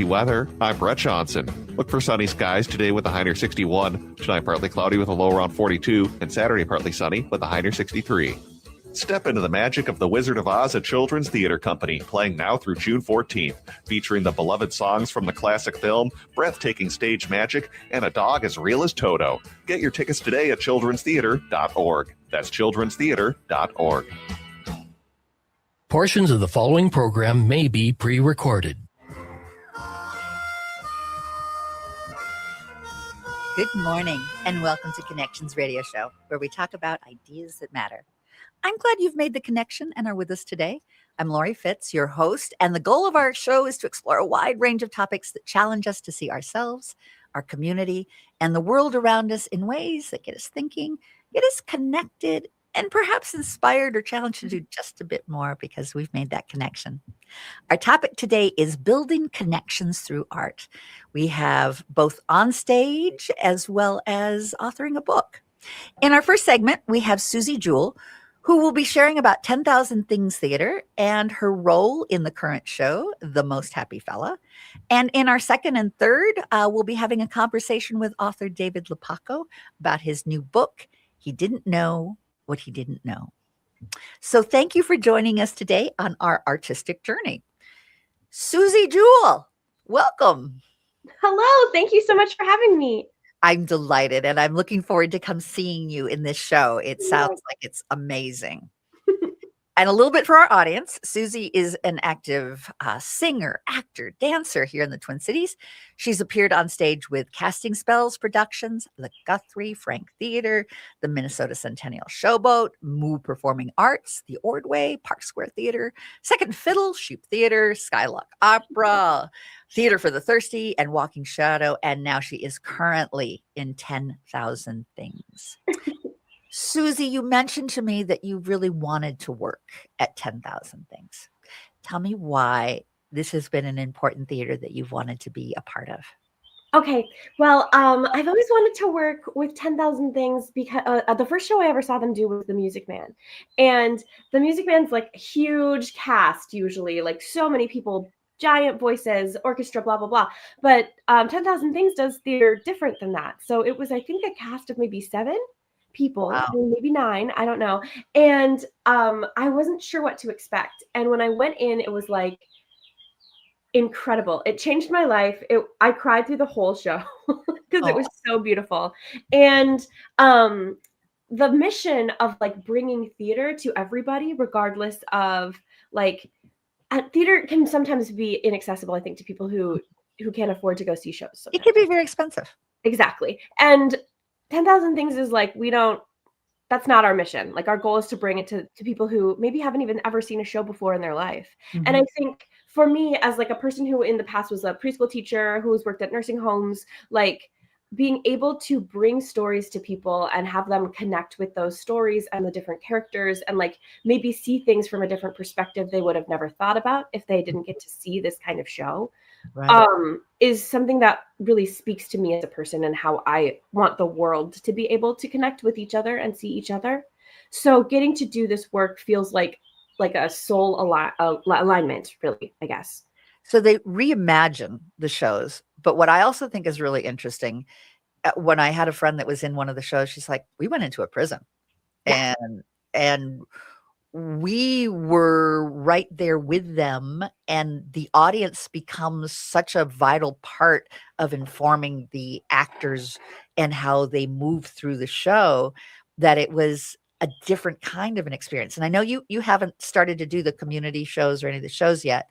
Weather, I'm Brett Johnson. Look for sunny skies today with a high near 61. Tonight partly cloudy with a low around 42. And Saturday partly sunny with a high near 63. Step into the magic of The Wizard of Oz at Children's Theater Company, playing now through June 14th, featuring the beloved songs from the classic film, breathtaking stage magic, and a dog as real as Toto. Get your tickets today at childrenstheater.org. That's childrenstheater.org. Portions of the following program may be pre-recorded. Good morning, and welcome to Connections Radio Show, where we talk about ideas that matter. I'm glad you've made the connection and are with us today. I'm Lori Fitz, your host, and the goal of our show is to explore a wide range of topics that challenge us to see ourselves, our community, and the world around us in ways that get us thinking, get us connected, and perhaps inspired or challenged to do just a bit more because we've made that connection. Our topic today is building connections through art. We have both on stage as well as authoring a book. In our first segment, we have Susie Jewell, who will be sharing about 10,000 Things Theater and her role in the current show, The Most Happy Fella. And in our second and third, we'll be having a conversation with author David Lupaco about his new book, He Didn't Know What He Didn't Know. So thank you for joining us today on our artistic journey. Susie Jewell, welcome. Hello, thank you so much for having me. I'm delighted, and I'm looking forward to come seeing you in this show. It sounds like it's amazing. And a little bit for our audience, Susie is an active singer, actor, dancer here in the Twin Cities. She's appeared on stage with Casting Spells Productions, the Guthrie Frank Theater, the Minnesota Centennial Showboat, Moo Performing Arts, the Ordway, Park Square Theater, Second Fiddle, Shoup Theater, Skylock Opera, Theater for the Thirsty, and Walking Shadow. And now she is currently in 10,000 Things. Susie, you mentioned to me that you really wanted to work at 10,000 Things. Tell me why this has been an important theater that you've wanted to be a part of. Okay, well, I've always wanted to work with 10,000 Things because the first show I ever saw them do was The Music Man. And The Music Man's like a huge cast usually, like so many people, giant voices, orchestra, blah, blah, blah. But 10,000 Things does theater different than that. So it was, I think, a cast of maybe 7 people, Wow. maybe 9, I don't know. And I wasn't sure what to expect. And when I went in, it was like incredible. It changed my life. I cried through the whole show because it was so beautiful. And the mission of like bringing theater to everybody, regardless of like, theater can sometimes be inaccessible, I think, to people who can't afford to go see shows. Sometimes. It can be very expensive. Exactly. And 10,000 Things is like, that's not our mission. Like our goal is to bring it to people who maybe haven't even ever seen a show before in their life. Mm-hmm. And I think for me, as like a person who in the past was a preschool teacher, who has worked at nursing homes, like being able to bring stories to people and have them connect with those stories and the different characters and like maybe see things from a different perspective they would have never thought about if they didn't get to see this kind of show. Right. Is something that really speaks to me as a person and how I want the world to be able to connect with each other and see each other. So getting to do this work feels like a soul alignment, really, I guess. So they reimagine the shows. But what I also think is really interesting, when I had a friend that was in one of the shows, she's like, we went into a prison. Yeah. And we were right there with them, and the audience becomes such a vital part of informing the actors and how they move through the show that it was a different kind of an experience. And I know you haven't started to do the community shows or any of the shows yet,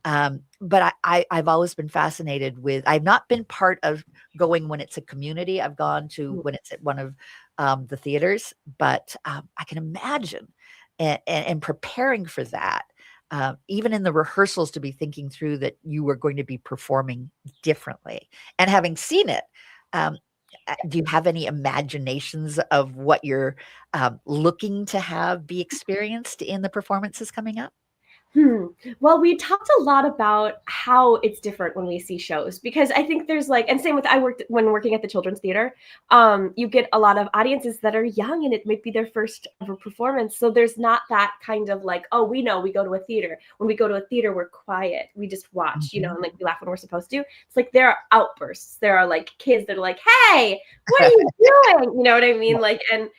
but I've always been fascinated with, I've not been part of going when it's a community. I've gone to when it's at one of the theaters, but I can imagine and preparing for that, even in the rehearsals, to be thinking through that you were going to be performing differently. And having seen it, do you have any imaginations of what you're looking to have be experienced in the performances coming up? Well, we talked a lot about how it's different when we see shows, because I think there's like, and same with when working at the Children's Theater, you get a lot of audiences that are young and it might be their first ever performance. So there's not that kind of like, oh, we know we go to a theater. When we go to a theater, we're quiet. We just watch, you know, and like we laugh when we're supposed to. It's like there are outbursts. There are like kids that are like, hey, what are you doing? You know what I mean? Like, and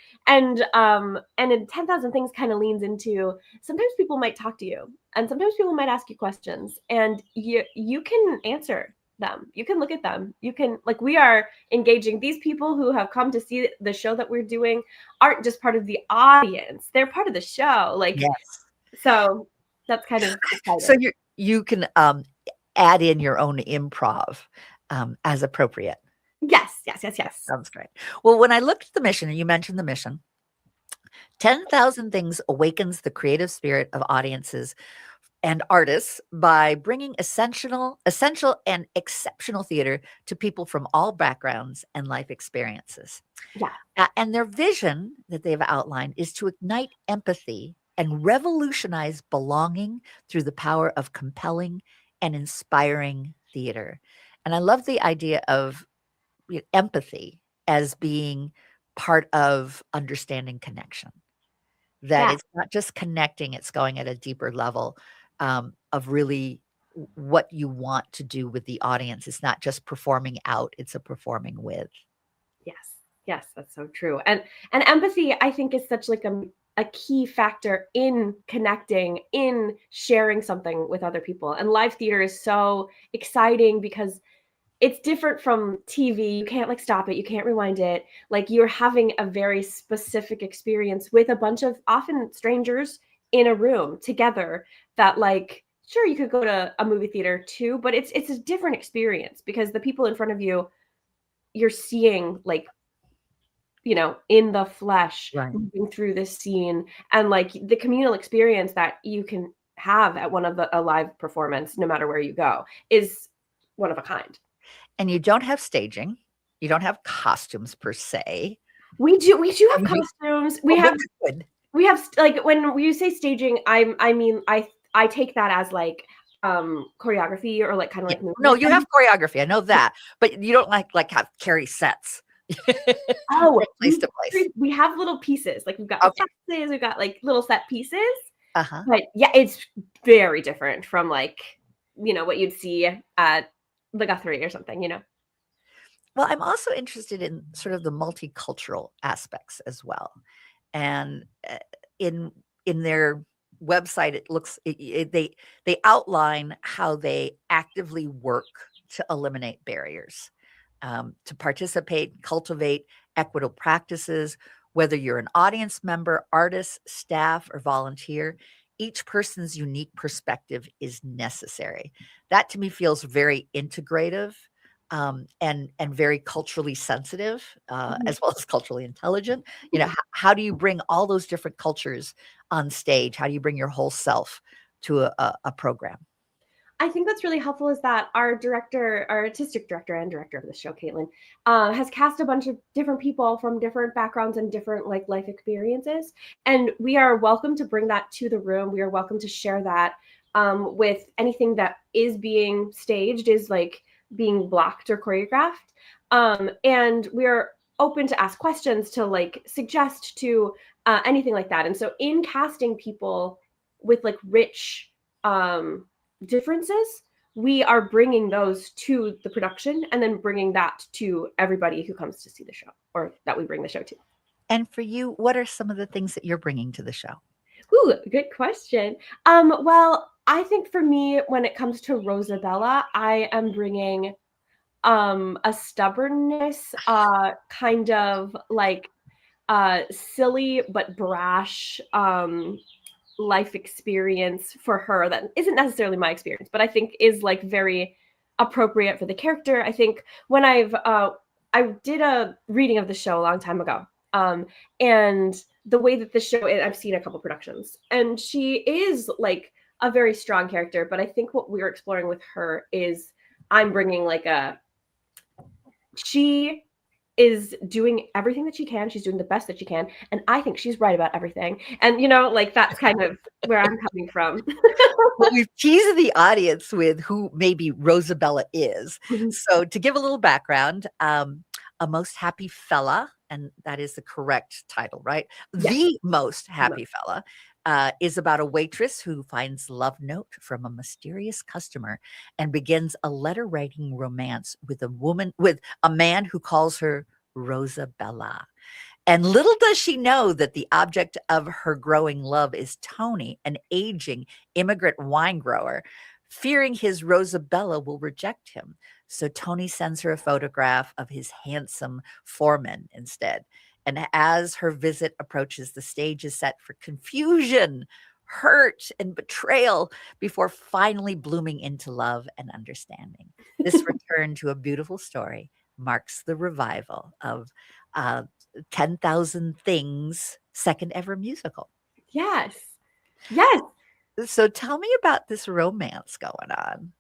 in 10,000 Things kind of leans into, sometimes people might talk to you and sometimes people might ask you questions and you can answer them. You can look at them. You can, like, we are engaging these people who have come to see the show that we're doing aren't just part of the audience. They're part of the show. Like, Yes. So that's kind of exciting. So you can add in your own improv as appropriate. Yes. Sounds great. Well, when I looked at the mission, and you mentioned the mission, 10,000 Things awakens the creative spirit of audiences and artists by bringing essential and exceptional theater to people from all backgrounds and life experiences. Yeah. And their vision that they've outlined is to ignite empathy and revolutionize belonging through the power of compelling and inspiring theater. And I love the idea of empathy as being part of understanding connection. That it's not just connecting, it's going at a deeper level of really what you want to do with the audience. It's not just performing out, it's a performing with. Yes, that's so true. And empathy, I think, is such like a key factor in connecting, in sharing something with other people. And live theater is so exciting because it's different from TV. You can't like stop it. You can't rewind it. Like, you're having a very specific experience with a bunch of often strangers in a room together that, like, sure, you could go to a movie theater too, but it's a different experience because the people in front of you, you're seeing, like, you know, in the flesh, moving through this scene, and like the communal experience that you can have at a live performance, no matter where you go, is one of a kind. And you don't have staging. You don't have costumes per se. We do have costumes. We have like, when you say staging, I take that as like choreography, or like kind of like movement. No, you have choreography. I know that, but you don't like have carry sets. Place to place. We have little pieces. Like, we've got pieces, we've got like little set pieces. But yeah, it's very different from, like, you know, what you'd see at the Guthrie or something, you know. Well, I'm also interested in sort of the multicultural aspects as well. And in their website, it looks they outline how they actively work to eliminate barriers, to participate, cultivate equitable practices. Whether you're an audience member, artist, staff, or volunteer, each person's unique perspective is necessary. That to me feels very integrative, and very culturally sensitive, as well as culturally intelligent. You know, how do you bring all those different cultures on stage? How do you bring your whole self to a program? I think that's really helpful is that our artistic director and director of the show, Caitlin, has cast a bunch of different people from different backgrounds and different like life experiences. And we are welcome to bring that to the room. We are welcome to share that with anything that is being staged, is like being blocked or choreographed. And we're open to ask questions, to like suggest, to anything like that. And so in casting people with like rich differences, we are bringing those to the production and then bringing that to everybody who comes to see the show, or that we bring the show to. And for you, what are some of the things that you're bringing to the show? Ooh, good question. Well, I think for me, when it comes to Rosabella, I am bringing a stubbornness, kind of like silly but brash life experience for her that isn't necessarily my experience, but I think is like very appropriate for the character. I think when I did a reading of the show a long time ago, and the way that the show, I've seen a couple productions, and she is like a very strong character, but I think what we're exploring with her is I'm bringing like she is doing everything that she can. She's doing the best that she can. And I think she's right about everything. And, like that's kind of where I'm coming from. Well, we've teased the audience with who maybe Rosabella is. So to give a little background, A Most Happy Fella, and that is the correct title, right? Yes. The Most Happy Fella is about a waitress who finds love note from a mysterious customer and begins a letter writing romance with a man who calls her Rosabella. And little does she know that the object of her growing love is Tony, an aging immigrant wine grower, fearing his Rosabella will reject him. So Tony sends her a photograph of his handsome foreman instead. And as her visit approaches, the stage is set for confusion, hurt, and betrayal before finally blooming into love and understanding. This return to a beautiful story marks the revival of 10,000 Things second ever musical. Yes. So tell me about this romance going on.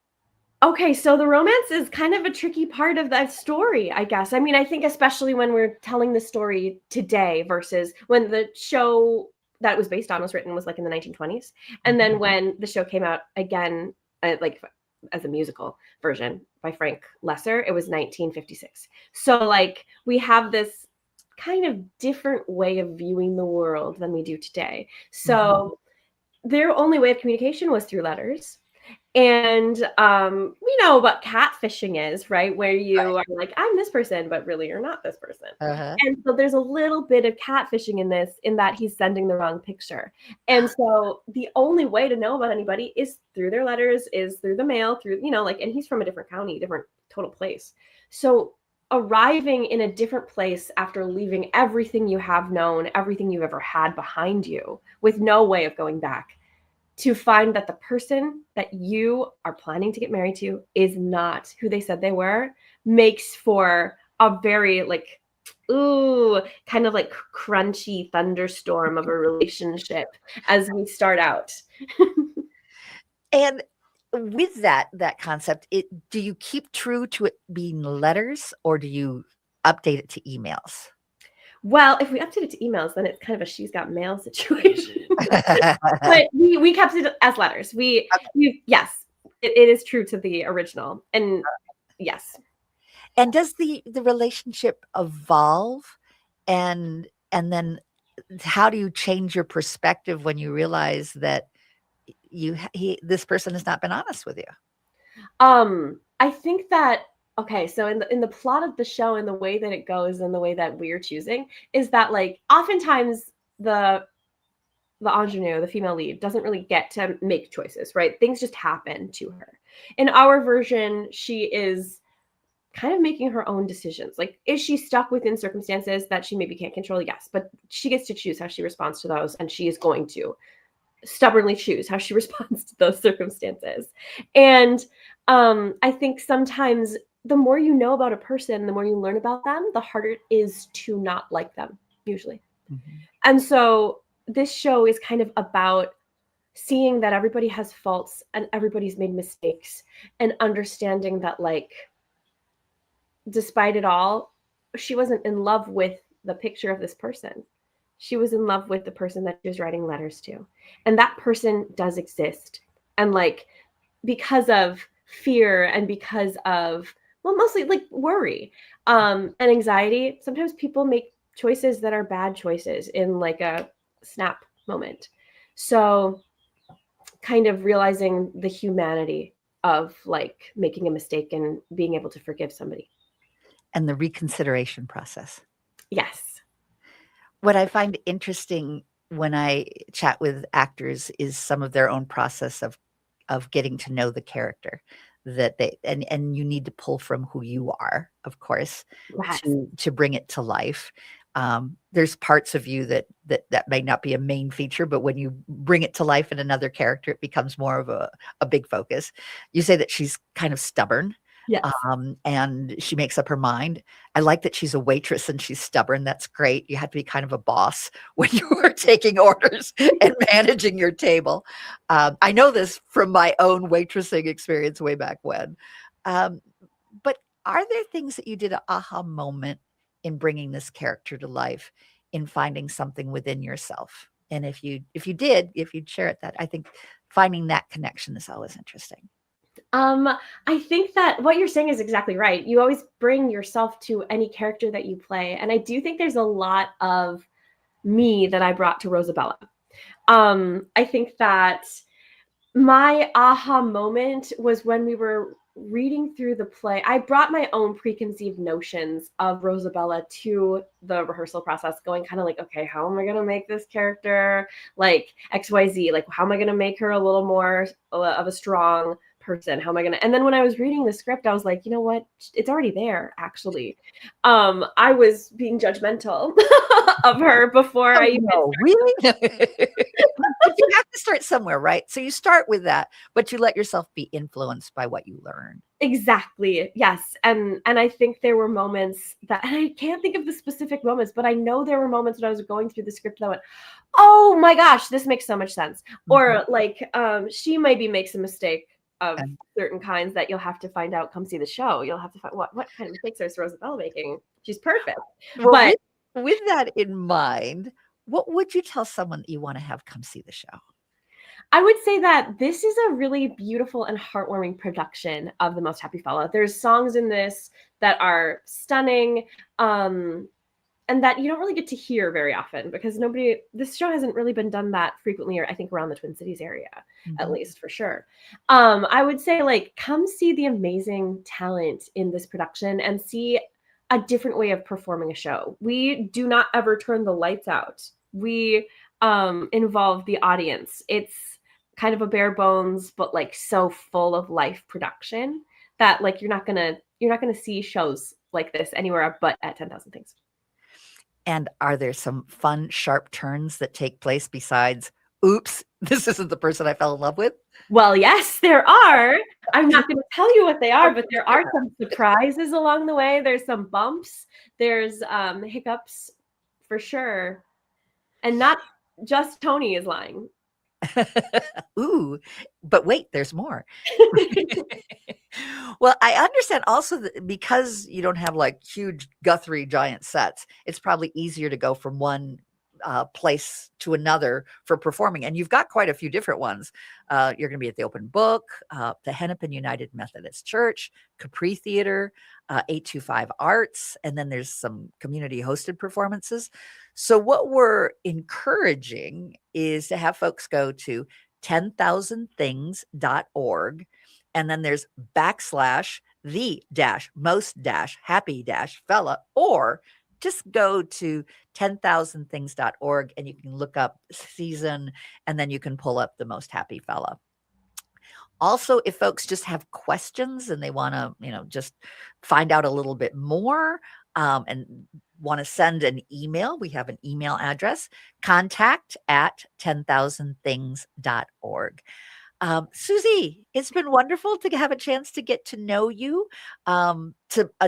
Okay, so the romance is kind of a tricky part of that story, I guess. I mean, I think especially when we're telling the story today versus when the show that it was based on was written was like in the 1920s. And then when the show came out again, like as a musical version by Frank Lesser, it was 1956. So like we have this kind of different way of viewing the world than we do today. So their only way of communication was through letters. And we know what catfishing is, right? Where you are like, I'm this person, but really you're not this person. And so there's a little bit of catfishing in this, in that he's sending the wrong picture. And so the only way to know about anybody is through their letters, is through the mail, through, and he's from a different county, different total place. So arriving in a different place after leaving everything you have known, everything you've ever had behind you, with no way of going back, to find that the person that you are planning to get married to is not who they said they were, makes for a very kind of like crunchy thunderstorm of a relationship as we start out. And with that concept, do you keep true to it being letters, or do you update it to emails? Well, if we update it to emails, then it's kind of a she's got mail situation. But we kept it as letters. Yes, it is true to the original. And yes. And does the relationship evolve? And then how do you change your perspective when you realize that this person has not been honest with you? I think that, okay, so in the plot of the show, and the way that it goes and the way that we're choosing is that like oftentimes the ingenue, the female lead, doesn't really get to make choices, right? Things just happen to her. In our version, she is kind of making her own decisions. Like, is she stuck within circumstances that she maybe can't control? Yes, but she gets to choose how she responds to those, and she is going to stubbornly choose how she responds to those circumstances. And I think sometimes the more you know about a person, the more you learn about them, the harder it is to not like them, usually. And so this show is kind of about seeing that everybody has faults and everybody's made mistakes, and understanding that, like, despite it all, she wasn't in love with the picture of this person. She was in love with the person that she was writing letters to. And that person does exist. And like, because of fear and because of, well, mostly like worry and anxiety, sometimes people make choices that are bad choices in like a snap moment. So kind of realizing the humanity of like making a mistake and being able to forgive somebody. And the reconsideration process. Yes. What I find interesting when I chat with actors is some of their own process of getting to know the character that they, and you need to pull from who you are, of course, Yes. to bring it to life. There's parts of you that may not be a main feature, but when you bring it to life in another character, it becomes more of a big focus. You say that she's kind of stubborn. Yes. And she makes up her mind. I like that she's a waitress and she's stubborn. That's great. You have to be kind of a boss when you are taking orders and managing your table. I know this from my own waitressing experience way back when. But are there things that you did an aha moment in bringing this character to life, in finding something within yourself? And if you'd share it, that I think finding that connection is always interesting. I think that what you're saying is exactly right. You always bring yourself to any character that you play. And I do think there's a lot of me that I brought to Rosabella. I think that my aha moment was when we were reading through the play. I brought my own preconceived notions of Rosabella to the rehearsal process, going kind of like, okay, how am I going to make this character like XYZ? Like, how am I going to make her a little more of a strong person? How am I going to? And then when I was reading the script, I was like, you know what? It's already there, actually. I was being judgmental of her before I even really? But you have to start somewhere, right? So you start with that, but you let yourself be influenced by what you learn. Exactly. Yes. And I think there were moments that, and I can't think of the specific moments, but I know there were moments when I was going through the script that I went, oh my gosh, this makes so much sense. Mm-hmm. Or like, she maybe makes a mistake of certain kinds that you'll have to find out. Come see the show. You'll have to find what kind of mistakes is Rosabella making. She's perfect. Well, but with that in mind, what would you tell someone that you want to have come see the show? I would say that this is a really beautiful and heartwarming production of The Most Happy Fella. There's songs in this that are stunning, and that you don't really get to hear very often because this show hasn't really been done that frequently, or I think around the Twin Cities area, at least for sure. I would say like, come see the amazing talent in this production and see a different way of performing a show. We do not ever turn the lights out. We involve the audience. It's kind of a bare bones, but like so full of life production that like you're not gonna see shows like this anywhere but at 10,000 Things. And are there some fun, sharp turns that take place besides, oops, this isn't the person I fell in love with? Well, yes, there are. I'm not going to tell you what they are, but there are some surprises along the way. There's some bumps. There's hiccups for sure. And not just Tony is lying. Ooh, but wait, there's more. Well, I understand also that because you don't have like huge Guthrie giant sets, it's probably easier to go from one place to another for performing. And you've got quite a few different ones. You're going to be at the Open Book, the Hennepin United Methodist Church, Capri Theater, 825 Arts, and then there's some community hosted performances. So what we're encouraging is to have folks go to 10,000things.org, and then there's /the-most-happy-fella, or just go to 10,000things.org and you can look up season, and then you can pull up The Most Happy Fella. Also, if folks just have questions and they want to, just find out a little bit more, and want to send an email, we have an email address, contact@10,000things.org. Susie, it's been wonderful to have a chance to get to know you, to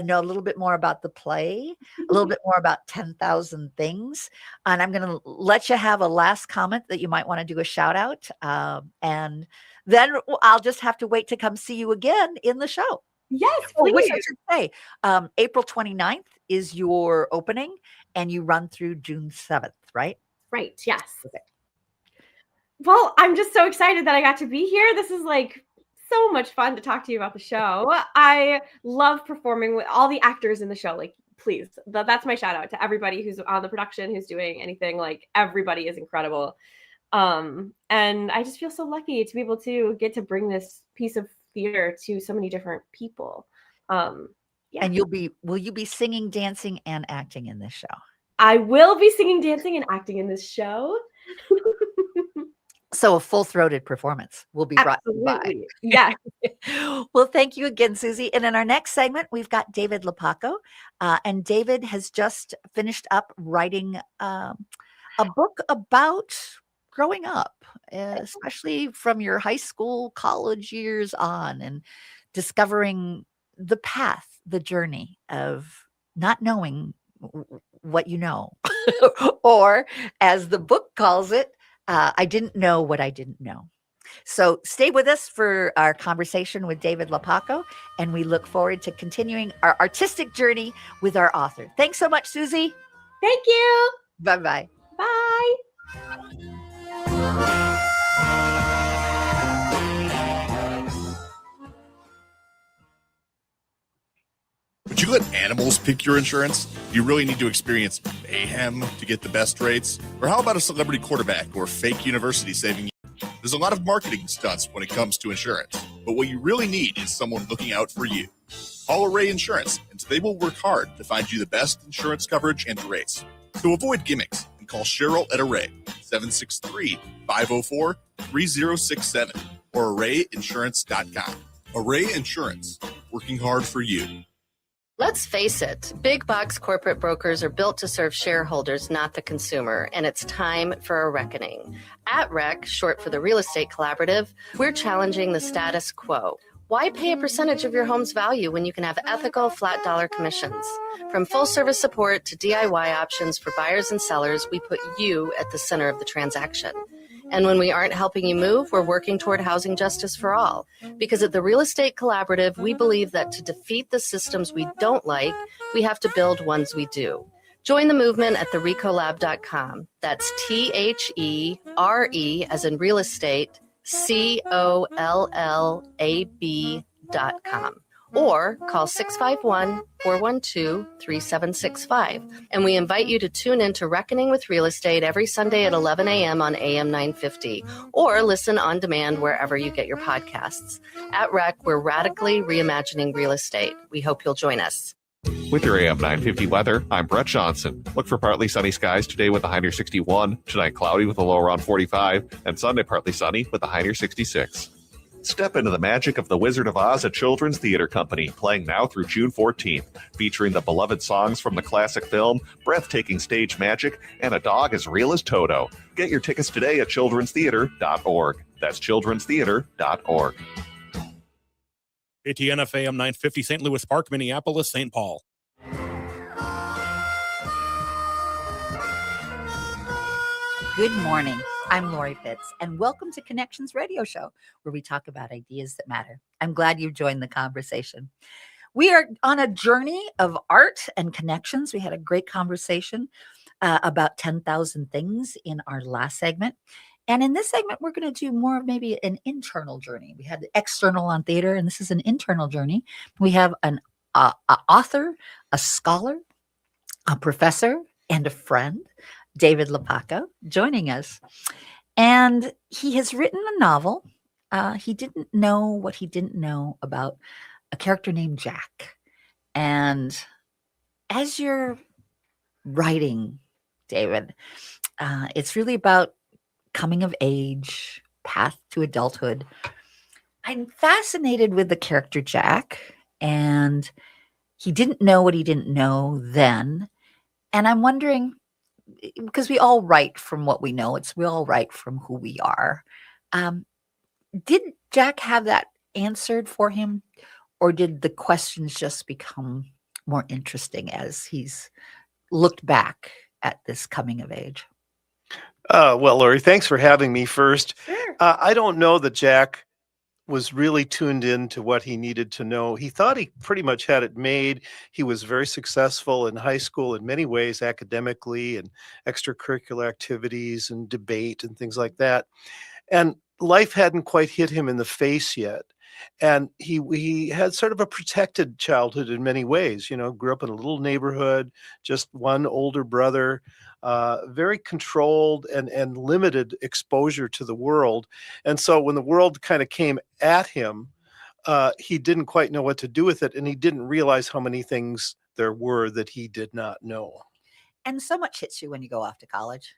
know a little bit more about the play, a little bit more about 10,000 Things. And I'm going to let you have a last comment that you might want to do a shout out. And then I'll just have to wait to come see you again in the show. Yes, please. Which I should say, April 29th is your opening, and you run through June 7th, right? Right, yes. Okay. Well, I'm just so excited that I got to be here. This is like so much fun to talk to you about the show. I love performing with all the actors in the show. Like, please, that's my shout out to everybody who's on the production, who's doing anything. Like, everybody is incredible. And I just feel so lucky to be able to get to bring this piece of theater to so many different people. Yeah. And will you be singing, dancing, and acting in this show? I will be singing, dancing, and acting in this show. So a full-throated performance will be brought to you by. Yes. Well, thank you again, Susie. And in our next segment, we've got David Lopaco. And David has just finished up writing a book about growing up, especially from your high school, college years on, and discovering the path, the journey of not knowing what you know, or as the book calls it, I didn't know what I didn't know. So stay with us for our conversation with David Lapaco, and we look forward to continuing our artistic journey with our author. Thanks so much, Susie. Thank you. Bye-bye. Bye. Would you let animals pick your insurance? Do you really need to experience mayhem to get the best rates? Or how about a celebrity quarterback or fake university saving you? There's a lot of marketing stunts when it comes to insurance, but what you really need is someone looking out for you. Call Array Insurance, and they will work hard to find you the best insurance coverage and rates. So avoid gimmicks and call Cheryl at Array, 763-504-3067, or arrayinsurance.com. Array Insurance, working hard for you. Let's face it, big box corporate brokers are built to serve shareholders, not the consumer, and it's time for a reckoning. At REC, short for the Real Estate Collaborative, we're challenging the status quo. Why pay a percentage of your home's value when you can have ethical, flat dollar commissions? From full service support to DIY options for buyers and sellers, we put you at the center of the transaction. And when we aren't helping you move, we're working toward housing justice for all. Because at the Real Estate Collaborative, we believe that to defeat the systems we don't like, we have to build ones we do. Join the movement at therecolab.com. That's THERE as in real estate, COLLAB.com. Or call 651-412-3765. And we invite you to tune in to Reckoning with Real Estate every Sunday at 11 a.m. on AM 950, or listen on demand wherever you get your podcasts. At REC, we're radically reimagining real estate. We hope you'll join us. With your AM 950 weather, I'm Brett Johnson. Look for partly sunny skies today with a high near 61, tonight cloudy with a low around 45, and Sunday partly sunny with a high near 66. Step into the magic of The Wizard of Oz, a children's theater company, playing now through June 14th, featuring the beloved songs from the classic film, breathtaking stage magic, and a dog as real as Toto. Get your tickets today at childrenstheater.org. That's childrenstheater.org. ATNF AM 950, St. Louis Park, Minneapolis, St. Paul. Good morning. I'm Lori Fitz, and welcome to Connections Radio Show, where we talk about ideas that matter. I'm glad you've joined the conversation. We are on a journey of art and connections. We had a great conversation about 10,000 things in our last segment. And in this segment, we're going to do more of maybe an internal journey. We had the external on theater, and this is an internal journey. We have an author, a scholar, a professor, and a friend, David Lapaco, joining us. And he has written a novel. He didn't know what he didn't know about a character named Jack. And as you're writing, David, it's really about coming of age, path to adulthood. I'm fascinated with the character Jack, and he didn't know what he didn't know then. And I'm wondering, because we all write from what we know, we all write from who we are. Did Jack have that answered for him, or did the questions just become more interesting as he's looked back at this coming of age? Well, Lori, thanks for having me first. Sure. I don't know that Jack was really tuned in to what he needed to know. He thought he pretty much had it made. He was very successful in high school in many ways, academically and extracurricular activities and debate and things like that. And life hadn't quite hit him in the face yet. And he had sort of a protected childhood in many ways, grew up in a little neighborhood, just one older brother, very controlled and limited exposure to the world. And so when the world kind of came at him, he didn't quite know what to do with it. And he didn't realize how many things there were that he did not know. And so much hits you when you go off to college.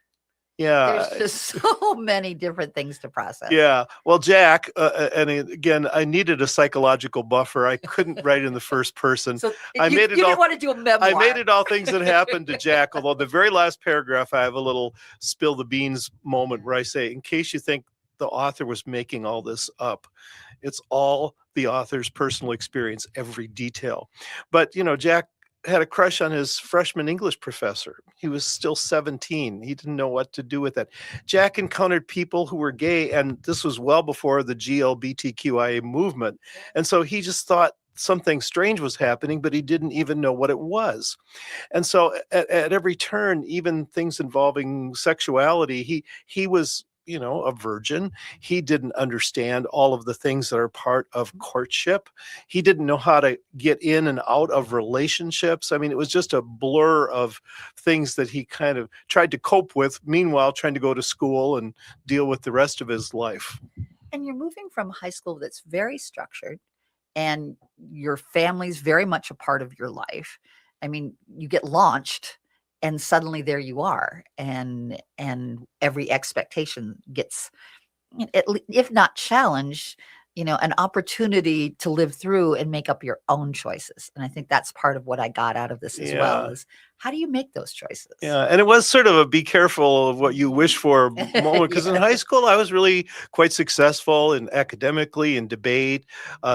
Yeah. There's just so many different things to process. Yeah. Well, Jack, and again, I needed a psychological buffer. I couldn't write in the first person. So I made it you all, didn't want to do a memoir. I made it all things that happened to Jack, although the very last paragraph, I have a little spill the beans moment where I say, in case you think the author was making all this up, it's all the author's personal experience, every detail. But, Jack had a crush on his freshman English professor. He was still 17. He didn't know what to do with that. Jack encountered people who were gay, and this was well before the GLBTQIA movement. And so he just thought something strange was happening, but he didn't even know what it was. And so at every turn, even things involving sexuality, he was, a virgin. He didn't understand all of the things that are part of courtship. He didn't know how to get in and out of relationships. I mean, it was just a blur of things that he kind of tried to cope with, meanwhile trying to go to school and deal with the rest of his life. And you're moving from high school that's very structured, and your family's very much a part of your life. I mean, you get launched and suddenly there you are, and every expectation gets, if not challenged, an opportunity to live through and make up your own choices. And I think that's part of what I got out of this as well, is how do you make those choices? Yeah, and it was sort of a be careful of what you wish for moment, because in high school I was really quite successful in academically, in debate.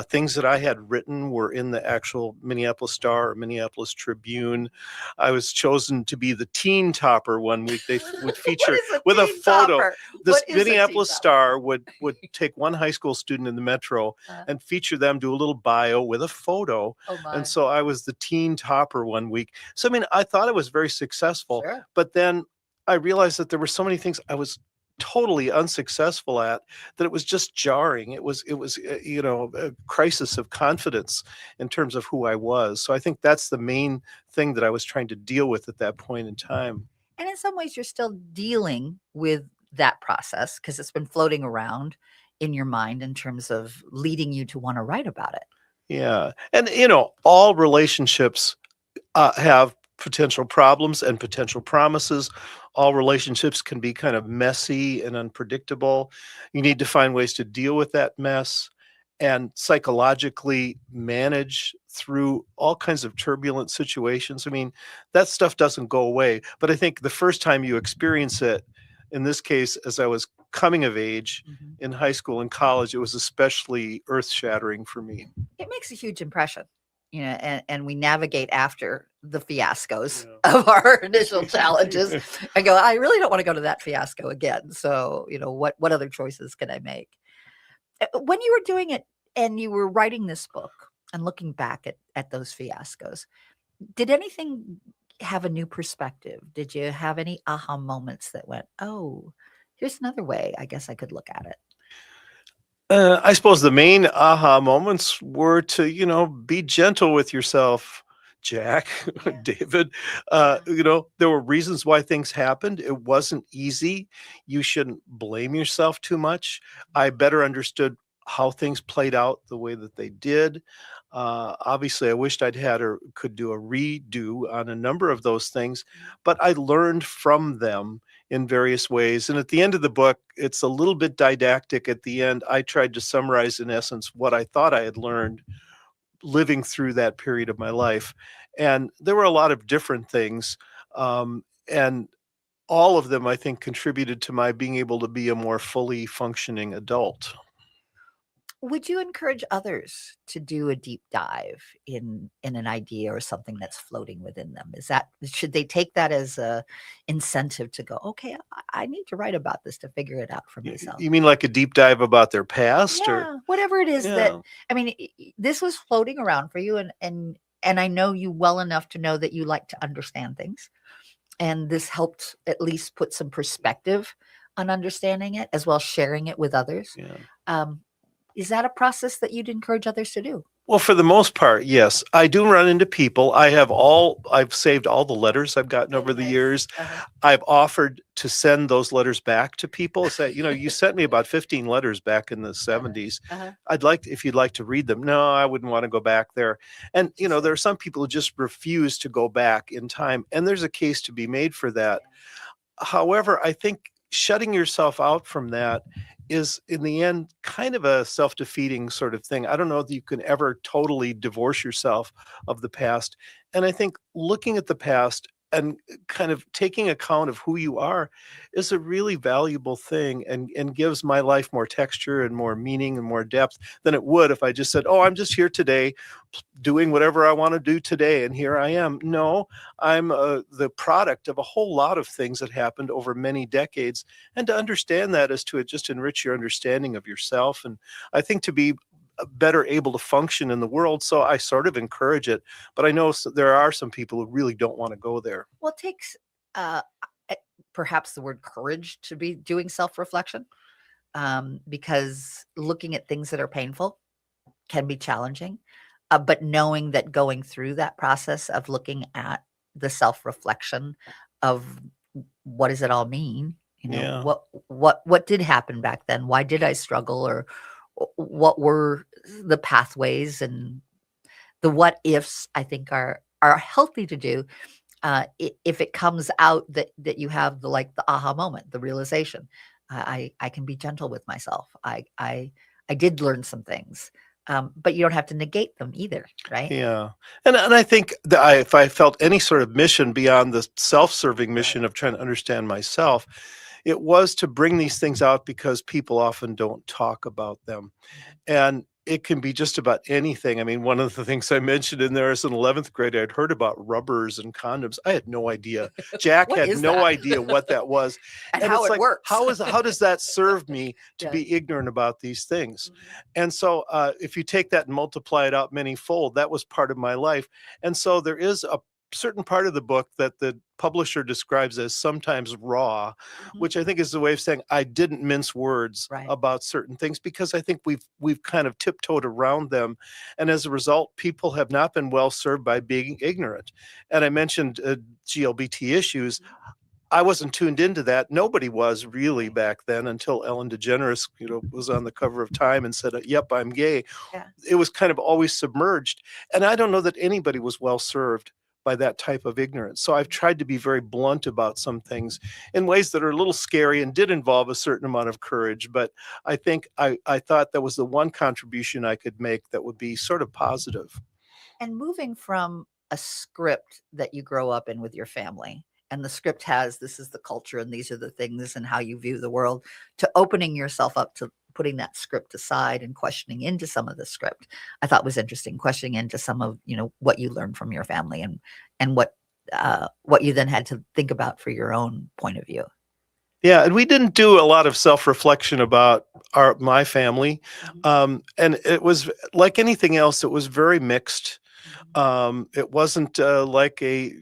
Things that I had written were in the actual Minneapolis Star or Minneapolis Tribune. I was chosen to be the teen topper one week. They would feature with a photo. Topper? This What is a teen Minneapolis topper? Star would take one high school student in the metro and feature them, do a little bio with a photo. Oh my. And so I was the teen topper one week. So, I mean, I thought I was very successful, Sure. but then I realized that there were so many things I was totally unsuccessful at, that it was just jarring. It was a crisis of confidence in terms of who I was. So I think that's the main thing that I was trying to deal with at that point in time. And in some ways, you're still dealing with that process because it's been floating around in your mind in terms of leading you to want to write about it. Yeah. And, all relationships have potential problems and potential promises. All relationships can be kind of messy and unpredictable. You need to find ways to deal with that mess and psychologically manage through all kinds of turbulent situations. I mean, that stuff doesn't go away. But I think the first time you experience it, in this case, as I was coming of age in high school and college, it was especially earth-shattering for me. It makes a huge impression, and we navigate after the fiascos of our initial challenges. I go, I really don't want to go to that fiasco again. So, what other choices can I make? When you were doing it and you were writing this book and looking back at those fiascos, did anything have a new perspective? Did you have any aha moments that went, oh, here's another way I guess I could look at it? I suppose the main aha moments were to, be gentle with yourself, Jack, David. There were reasons why things happened. It wasn't easy. You shouldn't blame yourself too much. I better understood how things played out the way that they did. Obviously, I wished I'd had or could do a redo on a number of those things, but I learned from them in various ways. And at the end of the book, it's a little bit didactic at the end. I tried to summarize, in essence, what I thought I had learned living through that period of my life. And there were a lot of different things. And all of them, I think, contributed to my being able to be a more fully functioning adult. Would you encourage others to do a deep dive in an idea or something that's floating within them? Should they take that as a incentive to go, okay, I need to write about this to figure it out for myself? You mean like a deep dive about their past? Yeah, whatever it is that, I mean, this was floating around for you, and I know you well enough to know that you like to understand things. And this helped at least put some perspective on understanding it, as well as sharing it with others. Yeah. Is that a process that you'd encourage others to do? Well, for the most part, yes. I do run into people. I've saved all the letters I've gotten over the years. I've offered to send those letters back to people. Say, you sent me about 15 letters back in the 70s. I'd like, if you'd like to read them. No, I wouldn't want to go back there. And, there are some people who just refuse to go back in time. And there's a case to be made for that. However, I think shutting yourself out from that is, in the end, kind of a self-defeating sort of thing. I don't know that you can ever totally divorce yourself of the past. And I think looking at the past and kind of taking account of who you are is a really valuable thing, and gives my life more texture and more meaning and more depth than it would if I just said, oh, I'm just here today doing whatever I want to do today, and here I am. No, I'm the product of a whole lot of things that happened over many decades, and to understand that is to just enrich your understanding of yourself, and I think to be better able to function in the world. So I sort of encourage it, but I know there are some people who really don't want to go there. Well, it takes perhaps the word courage to be doing self-reflection, because looking at things that are painful can be challenging. But knowing that going through that process of looking at the self-reflection of what does it all mean? Yeah. What did happen back then? Why did I struggle? Or what were the pathways, and the what ifs, I think are healthy to do. If it comes out that you have the aha moment, the realization, I can be gentle with myself. I did learn some things, but you don't have to negate them either, right? Yeah. And I think that if I felt any sort of mission beyond the self-serving mission of trying to understand myself, it was to bring these things out because people often don't talk about them. And it can be just about anything. I mean, one of the things I mentioned in there is in 11th grade, I'd heard about rubbers and condoms. I had no idea. Jack What had is no that? idea what that was. And how it's it works. How does that serve me to Yeah. be ignorant about these things? Mhm. And so if you take that and multiply it out many-fold, that was part of my life. And so there is a certain part of the book that the publisher describes as sometimes raw, Mhm. which I think is the way of saying I didn't mince words Right. about certain things, because I think we've kind of tiptoed around them, and as a result, people have not been well served by being ignorant. And I mentioned GLBT issues. I wasn't tuned into that. Nobody was really back then until Ellen DeGeneres, was on the cover of Time and said, "Yep, I'm gay." Yeah. It was kind of always submerged, and I don't know that anybody was well served by that type of ignorance. So I've tried to be very blunt about some things in ways that are a little scary and did involve a certain amount of courage. But I think I thought that was the one contribution I could make that would be sort of positive. And moving from a script that you grow up in with your family, and the script has this is the culture and these are the things and how you view the world, to opening yourself up to putting that script aside and questioning into some of the script, I thought was interesting. Questioning into some of what you learned from your family, and what you then had to think about for your own point of view. Yeah, and we didn't do a lot of self-reflection about my family, and it was like anything else. It was very mixed. It wasn't like a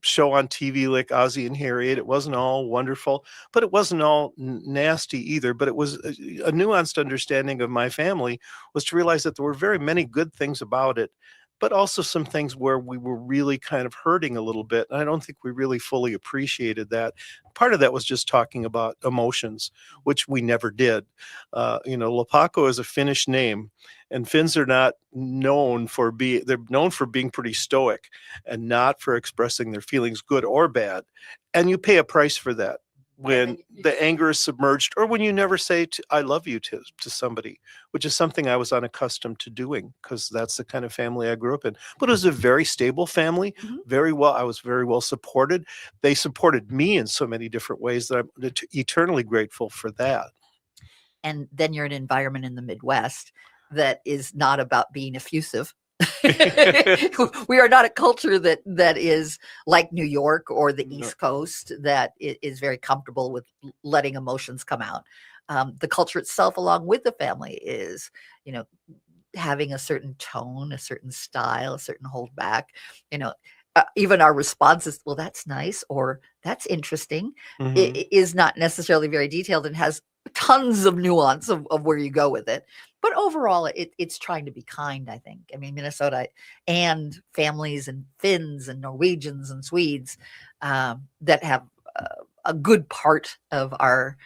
show on TV like Ozzie and Harriet. It wasn't all wonderful, but it wasn't all nasty either. But it was a nuanced understanding of my family was to realize that there were very many good things about it, but also some things where we were really kind of hurting a little bit. And I don't think we really fully appreciated that. Part of that was just talking about emotions, which we never did. Lepaco is a Finnish name, and Finns are not known for they're known for being pretty stoic and not for expressing their feelings, good or bad. And you pay a price for that when the anger is submerged, or when you never say I love you to somebody, which is something I was unaccustomed to doing because that's the kind of family I grew up in. But it was a very stable family, I was very well supported. They supported me in so many different ways that I'm eternally grateful for that. And then you're in an environment in the Midwest that is not about being effusive. We are not a culture that is like New York or the East Coast that is very comfortable with letting emotions come out. The culture itself, along with the family, is having a certain tone, a certain style, a certain hold back. Even our responses, well, that's nice, or that's interesting, it is not necessarily very detailed and has tons of nuance of where you go with it. But overall, it's trying to be kind, I think. I mean, Minnesota and families and Finns and Norwegians and Swedes that have a good part of our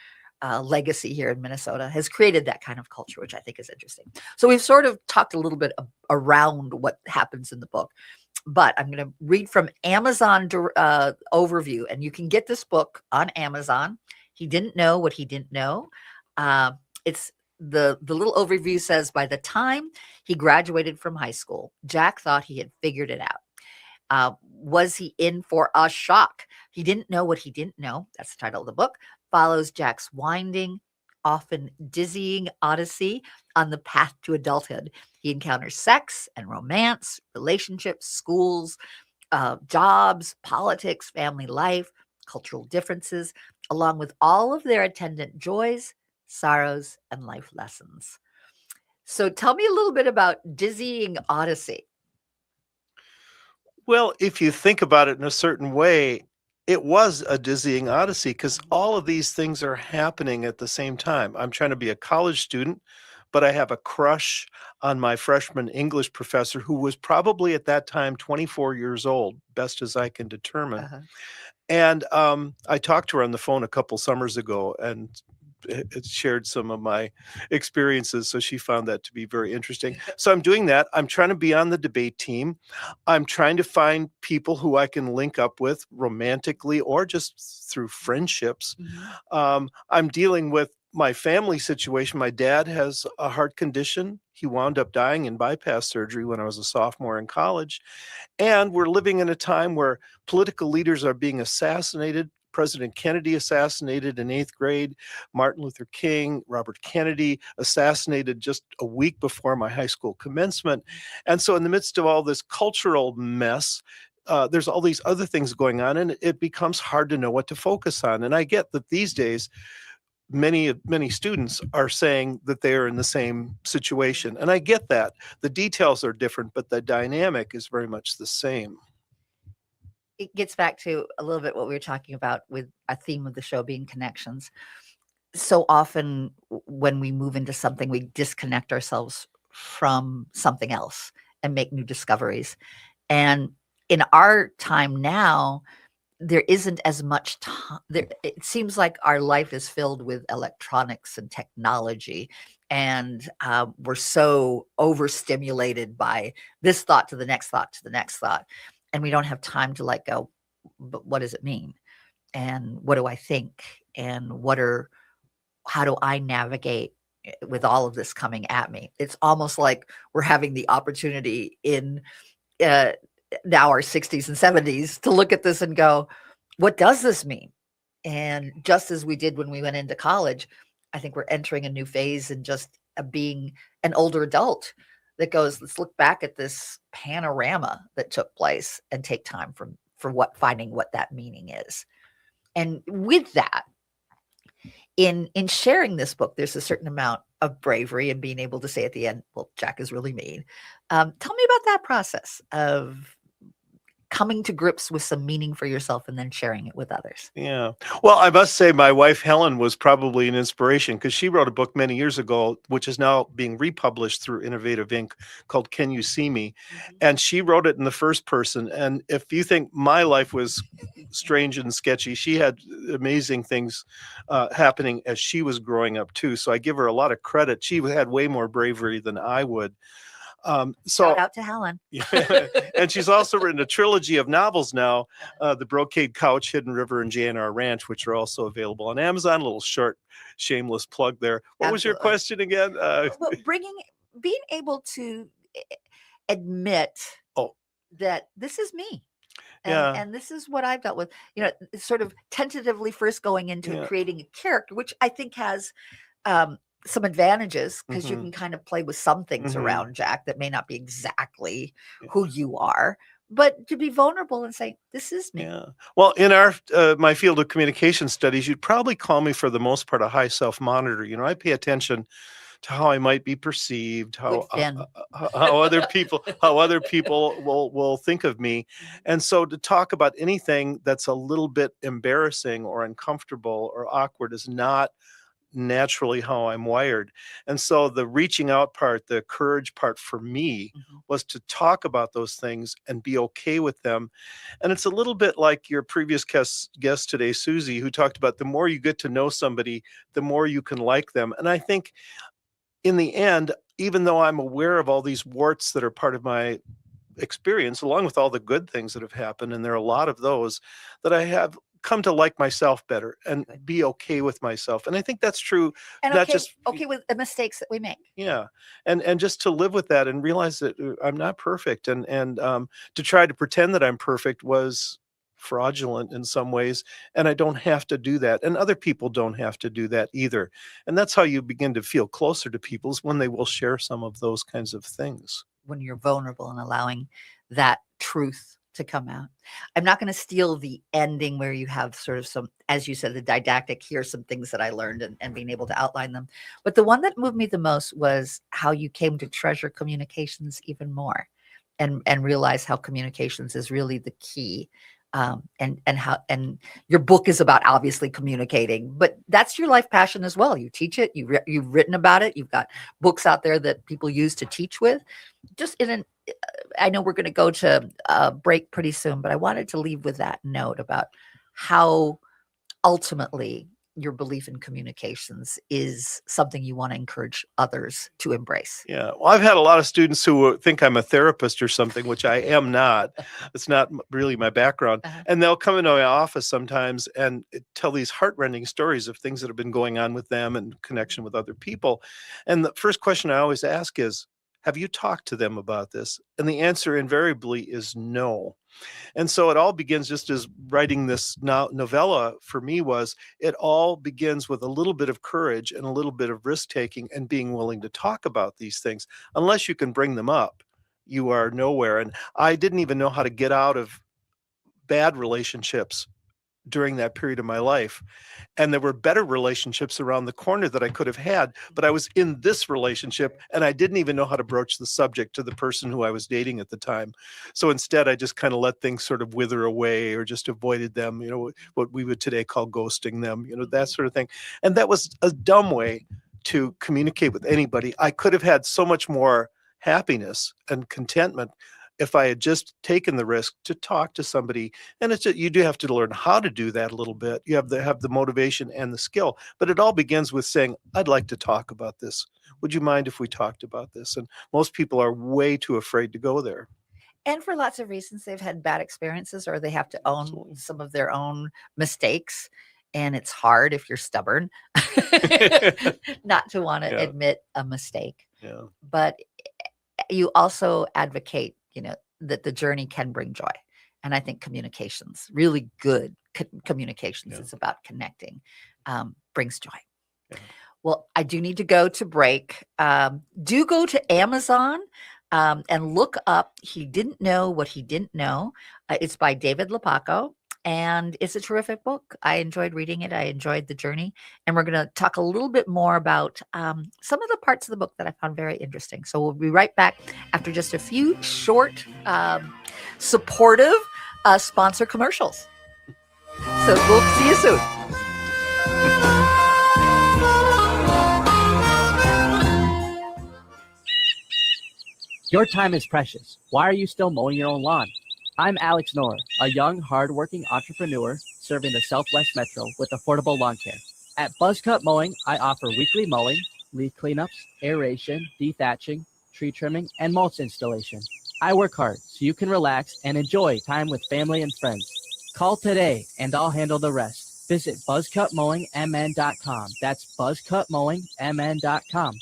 legacy here in Minnesota has created that kind of culture, which I think is interesting. So we've sort of talked a little bit around what happens in the book, but I'm going to read from Amazon overview, and you can get this book on Amazon. He didn't know what he didn't know. It's the little overview says, by the time he graduated from high school, Jack thought he had figured it out. was he in for a shock? He didn't know what he didn't know. That's the title of the book. Follows Jack's winding, often dizzying odyssey on the path to adulthood. He encounters sex and romance, relationships, schools, jobs, politics, family life, cultural differences, along with all of their attendant joys, sorrows, and life lessons. So tell me a little bit about Dizzying Odyssey. Well, if you think about it in a certain way, it was a dizzying odyssey because all of these things are happening at the same time. I'm trying to be a college student, but I have a crush on my freshman English professor who was probably at that time 24 years old, best as I can determine. Uh-huh. And I talked to her on the phone a couple summers ago and it shared some of my experiences. So she found that to be very interesting. So I'm doing that. I'm trying to be on the debate team. I'm trying to find people who I can link up with romantically or just through friendships. I'm dealing with my family situation. My dad has a heart condition. He wound up dying in bypass surgery when I was a sophomore in college. And we're living in a time where political leaders are being assassinated. President Kennedy assassinated in 8th grade, Martin Luther King, Robert Kennedy assassinated just a week before my high school commencement. And so in the midst of all this cultural mess, there's all these other things going on, and it becomes hard to know what to focus on. And I get that these days, many students are saying that they are in the same situation. And I get that. The details are different, but the dynamic is very much the same. It gets back to a little bit what we were talking about with a theme of the show being connections. So often when we move into something, we disconnect ourselves from something else and make new discoveries. And in our time now, there isn't as much time. It seems like our life is filled with electronics and technology. And we're so overstimulated by this thought to the next thought to the next thought. And we don't have time to like go, but what does it mean? And what do I think? And how do I navigate with all of this coming at me? It's almost like we're having the opportunity in now our 60s and 70s to look at this and go, what does this mean? And just as we did when we went into college, I think we're entering a new phase and just being an older adult that goes, let's look back at this panorama that took place and take time for finding what that meaning is. And with that, in sharing this book, there's a certain amount of bravery and being able to say at the end, well, Jack is really mean. Tell me about that process of coming to grips with some meaning for yourself and then sharing it with others. Yeah. Well, I must say my wife, Helen, was probably an inspiration because she wrote a book many years ago, which is now being republished through Innovative Inc. called Can You See Me? And she wrote it in the first person. And if you think my life was strange and sketchy, she had amazing things happening as she was growing up too. So I give her a lot of credit. She had way more bravery than I would. Shout out to Helen. And she's also written a trilogy of novels now, The Brocade Couch, Hidden River, and JNR Ranch, which are also available on Amazon. A little short, shameless plug there. What was your question again? Well, being able to admit that this is me. And this is what I've dealt with, sort of tentatively first going into creating a character, which I think has some advantages because you can kind of play with some things around Jack that may not be exactly who you are, but to be vulnerable and say, this is me. Yeah. Well, in my field of communication studies, you'd probably call me for the most part a high self-monitor. I pay attention to how I might be perceived, how other people will think of me. And so to talk about anything that's a little bit embarrassing or uncomfortable or awkward is not naturally how I'm wired. And so the reaching out part, the courage part for me was to talk about those things and be okay with them. And it's a little bit like your previous guest today, Susie, who talked about the more you get to know somebody, the more you can like them. And I think in the end, even though I'm aware of all these warts that are part of my experience, along with all the good things that have happened, and there are a lot of those, that I have come to like myself better and be okay with myself. And I think that's true. And not okay, just okay with the mistakes that we make. Yeah. And just to live with that and realize that I'm not perfect. And to try to pretend that I'm perfect was fraudulent in some ways. And I don't have to do that. And other people don't have to do that either. And that's how you begin to feel closer to people, is when they will share some of those kinds of things. When you're vulnerable and allowing that truth to come out. I'm not going to steal the ending where you have sort of some, as you said, the didactic, here's some things that I learned and being able to outline them. But the one that moved me the most was how you came to treasure communications even more and realize how communications is really the key. And your book is about obviously communicating, but that's your life passion as well. You teach it, you've written about it. You've got books out there that people use to teach with. I know we're going to go to a break pretty soon, but I wanted to leave with that note about how ultimately your belief in communications is something you want to encourage others to embrace. Yeah. Well, I've had a lot of students who think I'm a therapist or something, which I am not. It's not really my background. And they'll come into my office sometimes and tell these heartrending stories of things that have been going on with them in connection with other people. And the first question I always ask is, have you talked to them about this? And the answer invariably is no. And so it all begins, just as writing this novella for me was, it all begins with a little bit of courage and a little bit of risk taking and being willing to talk about these things. Unless you can bring them up, you are nowhere. And I didn't even know how to get out of bad relationships during that period of my life. And there were better relationships around the corner that I could have had, but I was in this relationship and I didn't even know how to broach the subject to the person who I was dating at the time. So instead, I just kind of let things sort of wither away or just avoided them, what we would today call ghosting them, that sort of thing. And that was a dumb way to communicate with anybody. I could have had so much more happiness and contentment if I had just taken the risk to talk to somebody. And you do have to learn how to do that a little bit. You have the motivation and the skill, but it all begins with saying, I'd like to talk about this. Would you mind if we talked about this? And most people are way too afraid to go there. And for lots of reasons, they've had bad experiences or they have to own some of their own mistakes. And it's hard if you're stubborn not to want to admit a mistake. Yeah. But you also advocate that the journey can bring joy. And I think communications, really good communications, it's about connecting, brings joy. Yeah. Well, I do need to go to break. Do go to Amazon and look up He Didn't Know What He Didn't Know. It's by David Lepaco. And it's a terrific book. I enjoyed reading it. I enjoyed the journey. And we're going to talk a little bit more about some of the parts of the book that I found very interesting. So we'll be right back after just a few short, supportive sponsor commercials. So we'll see you soon. Your time is precious. Why are you still mowing your own lawn? I'm Alex Knorr, a young, hardworking entrepreneur serving the Southwest Metro with affordable lawn care. At Buzzcut Mowing, I offer weekly mowing, leaf cleanups, aeration, dethatching, tree trimming, and mulch installation. I work hard so you can relax and enjoy time with family and friends. Call today and I'll handle the rest. Visit buzzcutmowingmn.com. That's buzzcutmowingmn.com.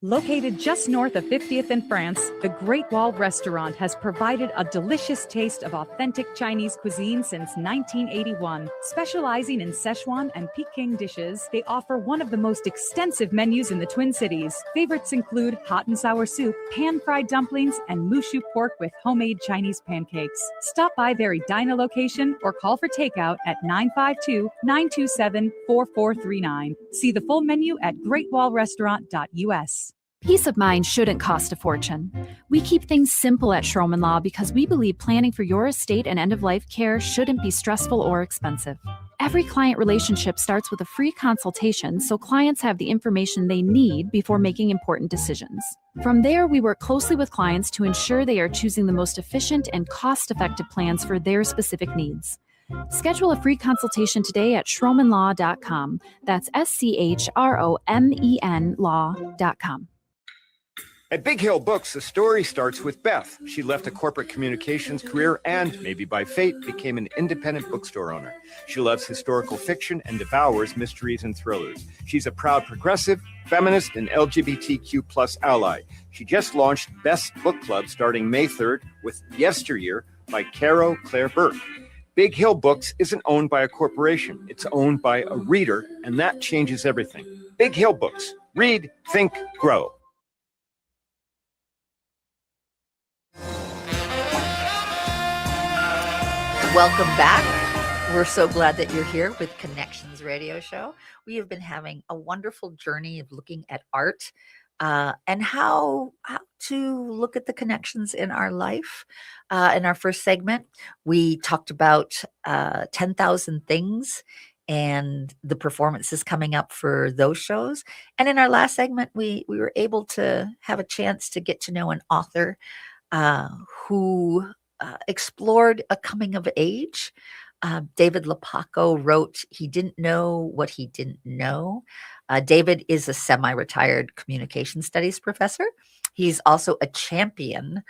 Located just north of 50th in France, the Great Wall Restaurant has provided a delicious taste of authentic Chinese cuisine since 1981. Specializing in Szechuan and Peking dishes, they offer one of the most extensive menus in the Twin Cities. Favorites include hot and sour soup, pan-fried dumplings, and mushu pork with homemade Chinese pancakes. Stop by their Edina location or call for takeout at 952-927-4439. See the full menu at greatwallrestaurant.us. Peace of mind shouldn't cost a fortune. We keep things simple at Schroman Law because we believe planning for your estate and end-of-life care shouldn't be stressful or expensive. Every client relationship starts with a free consultation so clients have the information they need before making important decisions. From there, we work closely with clients to ensure they are choosing the most efficient and cost-effective plans for their specific needs. Schedule a free consultation today at schromanlaw.com. That's SCHROMEN law.com. At Big Hill Books, the story starts with Beth. She left a corporate communications career and, maybe by fate, became an independent bookstore owner. She loves historical fiction and devours mysteries and thrillers. She's a proud progressive, feminist, and LGBTQ plus ally. She just launched Best Book Club starting May 3rd with Yesteryear by Caro Claire Burke. Big Hill Books isn't owned by a corporation. It's owned by a reader, and that changes everything. Big Hill Books. Read, think, grow. Welcome back. We're so glad that you're here with Connections Radio Show. We have been having a wonderful journey of looking at art and how to look at the connections in our life. In our first segment, we talked about 10,000 Things and the performances coming up for those shows. And in our last segment, we were able to have a chance to get to know an author who explored a coming of age. David Lepaco wrote He Didn't Know What He Didn't Know. David is a semi-retired communication studies professor. He's also a champion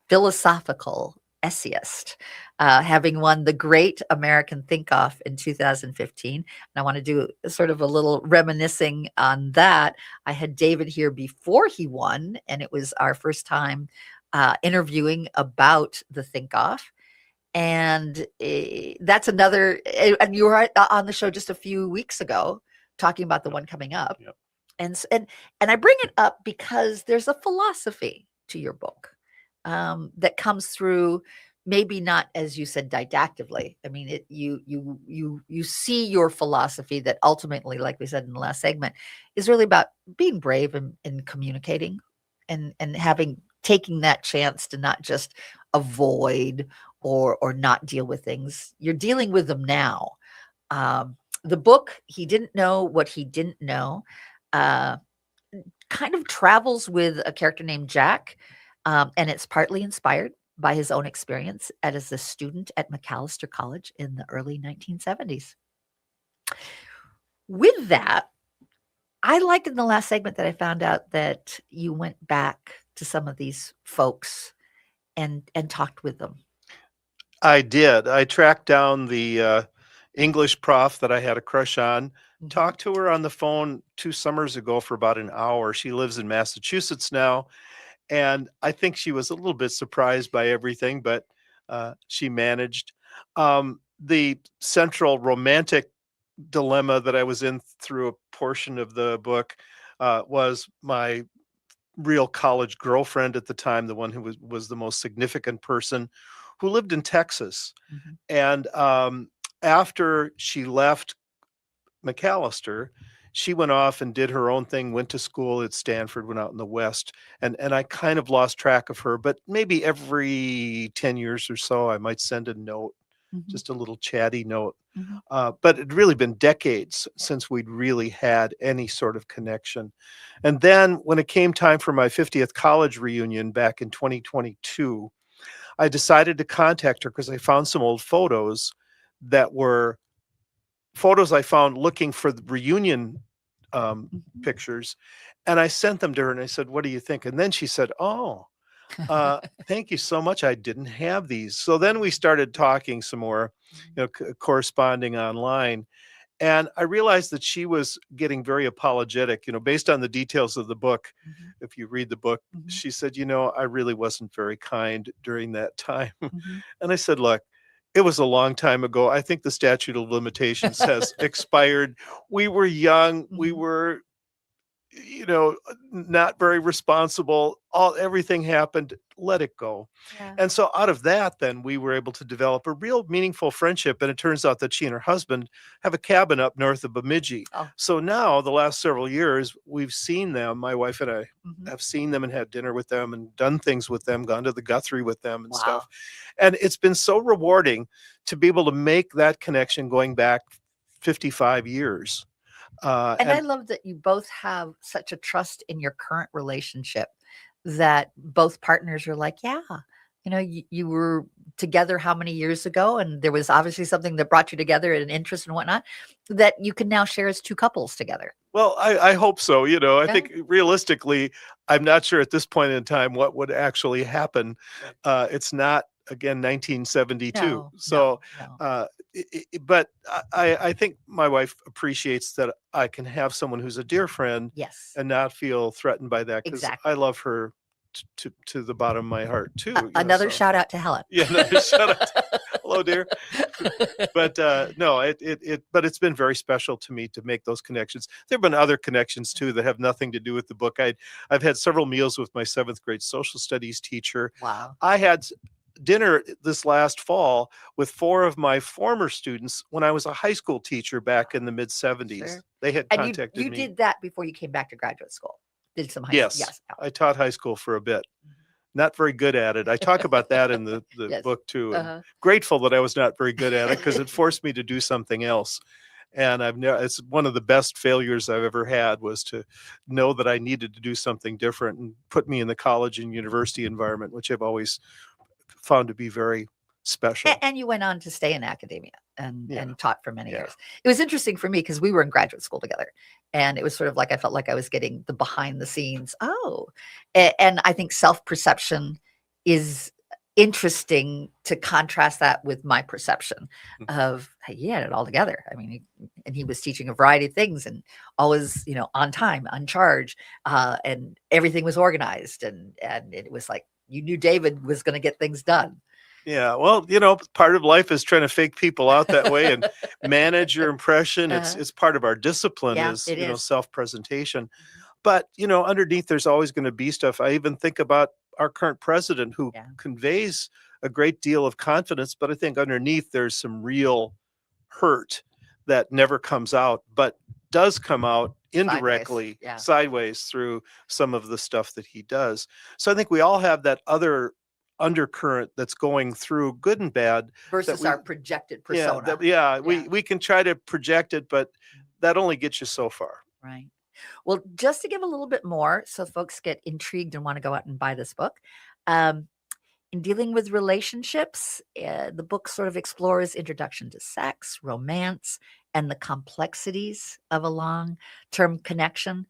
philosophical essayist, having won the Great American Think-Off in 2015. And I want to do sort of a little reminiscing on that. I had David here before he won, and it was our first time interviewing about the Think-Off. And that's another, and you were on the show just a few weeks ago talking about the one coming up. Yep. And I bring it up because there's a philosophy to your book that comes through, maybe not, as you said, didactically. I mean, you see your philosophy that ultimately, like we said in the last segment, is really about being brave and communicating and taking that chance to not just avoid or not deal with things. You're dealing with them now. The book, He Didn't Know What He Didn't Know, kind of travels with a character named Jack, and it's partly inspired by his own experience as a student at Macalester College in the early 1970s. With that, I liked in the last segment that I found out that you went back to some of these folks and talked with them. I did. I tracked down the English prof that I had a crush on, talked to her on the phone 2 summers ago for about an hour. She lives in Massachusetts now, and I think she was a little bit surprised by everything, but she managed. The central romantic dilemma that I was in through a portion of the book was my real college girlfriend at the time, the one who was the most significant person, who lived in Texas. And after she left Macalester, she went off and did her own thing, went to school at Stanford, went out in the West. And I kind of lost track of her, but maybe every 10 years or so, I might send a note, just a little chatty note. But it'd really been decades since we'd really had any sort of connection. And then when it came time for my 50th college reunion back in 2022, I decided to contact her because I found some old photos that were photos I found looking for the reunion pictures. And I sent them to her and I said, "What do you think?" And then she said, "Oh, thank you so much. I didn't have these." So then we started talking some more, corresponding online. And I realized that she was getting very apologetic, based on the details of the book. If you read the book, she said, "I really wasn't very kind during that time." And I said, "Look, it was a long time ago. I think the statute of limitations has expired. We were young. We were, not very responsible. Everything happened. Let it go." And so out of that, then we were able to develop a real meaningful friendship. And it turns out that she and her husband have a cabin up north of Bemidji. So now the last several years, we've seen them. My wife and I have seen them and had dinner with them and done things with them, gone to the Guthrie with them and stuff. And it's been so rewarding to be able to make that connection going back 55 years. And I love that you both have such a trust in your current relationship that both partners are like, yeah, you were together how many years ago, and there was obviously something that brought you together, an interest and whatnot, that you can now share as two couples together. Well, I hope so. You know, I Yeah. think realistically, I'm not sure at this point in time what would actually happen. It's not, again, 1972. No, So, no. but I think my wife appreciates that I can have someone who's a dear friend Yes. and not feel threatened by that, because Exactly. I love her to the bottom of my heart too. you know, Another so- shout out to Helen. Yeah, another shout out. Hello, dear. But no, but it's been very special to me to make those connections. There have been other connections too that have nothing to do with the book. I've had several meals with my 7th grade social studies teacher. Wow. I had dinner this last fall with 4 of my former students when I was a high school teacher back in the mid 70s. Sure. They had And contacted you me. did that before you came back to graduate school. Did some high Yes, school. Yes. I taught high school for a bit. Not very good at it. I talk about that in the Yes. book too. And Uh-huh. grateful that I was not very good at it, because it forced me to do something else. And it's one of the best failures I've ever had, was to know that I needed to do something different, and put me in the college and university environment, which I've always found to be very special. And you went on to stay in academia and Yeah. taught for many Yeah. years. It was interesting for me because we were in graduate school together, and it was sort of like I felt like I was getting the behind the scenes. Oh, and I think self-perception is interesting to contrast that with my perception of, hey, he had it all together. I mean, he was teaching a variety of things, and always, on time, on charge, and everything was organized, and it was like you knew David was going to get things done. Yeah, well, part of life is trying to fake people out that way and manage your impression. It's part of our discipline, Yeah, is it is. self-presentation. But underneath, there's always going to be stuff. I even think about our current president, who Yeah. conveys a great deal of confidence, but I think underneath there's some real hurt that never comes out, but does come out indirectly, yeah. sideways, through some of the stuff that he does. So I think we all have that other undercurrent that's going through, good and bad, Versus we- our projected persona. we can try to project it, but that only gets you so far. Right. Well, just to give a little bit more so folks get intrigued and want to go out and buy this book. In dealing with relationships, the book sort of explores introduction to sex, romance, and the complexities of a long-term connection,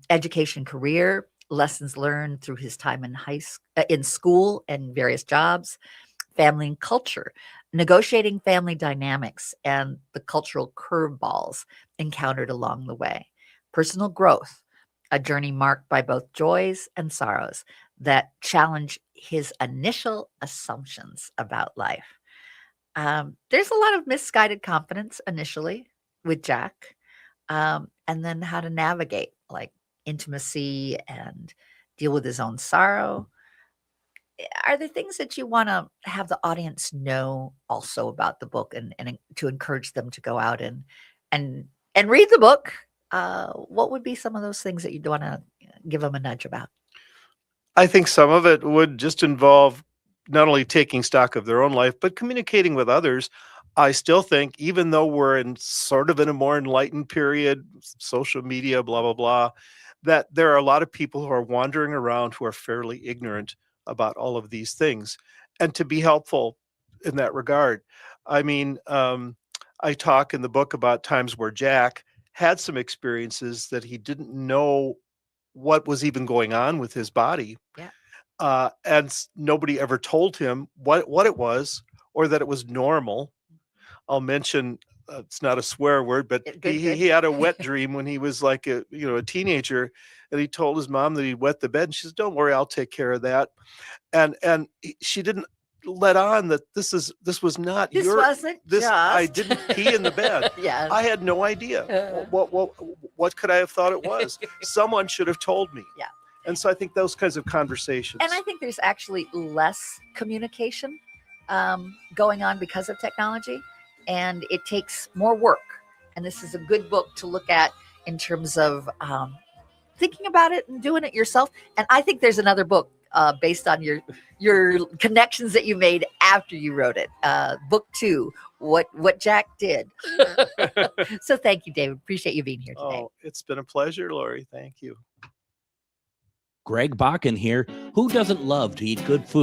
education, career, lessons learned through his time in school and various jobs, family and culture, negotiating family dynamics, and the cultural curveballs encountered along the way. Personal growth, a journey marked by both joys and sorrows that challenge his initial assumptions about life. There's a lot of misguided confidence initially with Jack, and then how to navigate like intimacy and deal with his own sorrow. Are there things that you want to have the audience know also about the book, and to encourage them to go out and read the book? What would be some of those things that you'd want to give them a nudge about? I think some of it would just involve not only taking stock of their own life, but communicating with others. I still think, even though we're in a more enlightened period, social media, blah, blah, blah, that there are a lot of people who are wandering around who are fairly ignorant about all of these things, and to be helpful in that regard. I mean, I talk in the book about times where Jack had some experiences that he didn't know what was even going on with his body. Yeah. And nobody ever told him what it was, or that it was normal. I'll mention, it's not a swear word, but Good. he had a wet dream when he was like a teenager, and he told his mom that he'd wet the bed, and she says, "Don't worry, I'll take care of that." And she didn't let on that this was not This your wasn't this I just- didn't pee in the bed. Yeah. I had no idea. What could I have thought it was? Someone should have told me. Yeah. And so I think those kinds of conversations. And I think there's actually less communication going on because of technology, and it takes more work. And this is a good book to look at in terms of thinking about it and doing it yourself. And I think there's another book based on your connections that you made after you wrote it. Book 2, what Jack did. So thank you, David. Appreciate you being here today. Oh, it's been a pleasure, Lori. Thank you. Greg Bakken here. Who doesn't love to eat good food?